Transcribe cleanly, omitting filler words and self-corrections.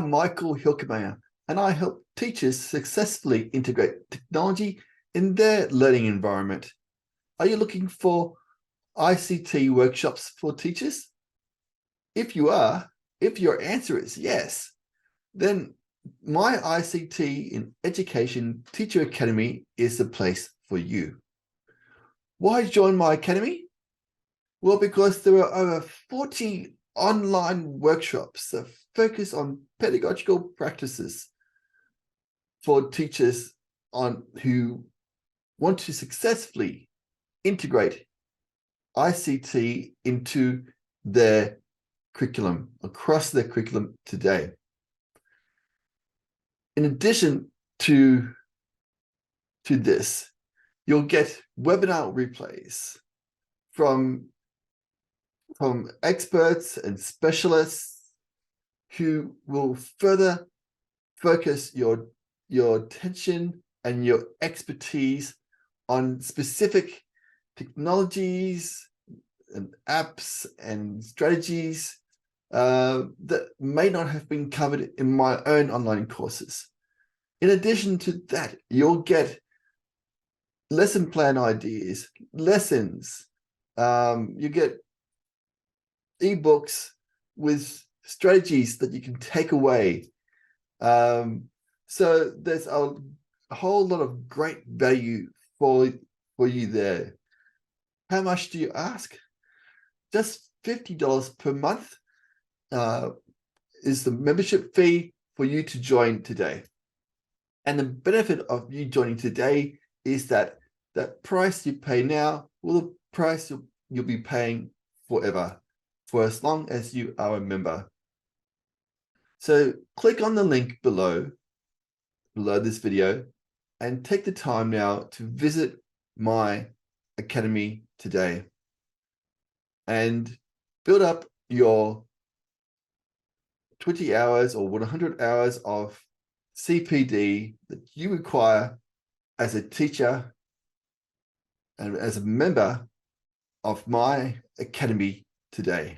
I'm Michael Hilkemeyer, and I help teachers successfully integrate technology in their learning environment. Are you looking for ICT workshops for teachers? If you are, if your answer is yes, then my ICT in Education Teacher Academy is the place for you. Why join my academy? Well, because there are over 40 online workshops that focus on pedagogical practices for teachers who want to successfully integrate ICT into their curriculum, across their curriculum today. In addition to this, you'll get webinar replays from experts and specialists who will further focus your attention and your expertise on specific technologies and apps and strategies that may not have been covered in my own online courses. In addition to that, you'll get lesson plan ideas, lessons, you get ebooks with strategies that you can take away. So there's a whole lot of great value for you there. How much do you ask? Just $50 per month is the membership fee for you to join today. And the benefit of you joining today is that price you pay now will the price you'll be paying forever, for as long as you are a member. So click on the link below this video and take the time now to visit my academy today and build up your 20 hours or 100 hours of CPD that you require as a teacher and as a member of my academy today.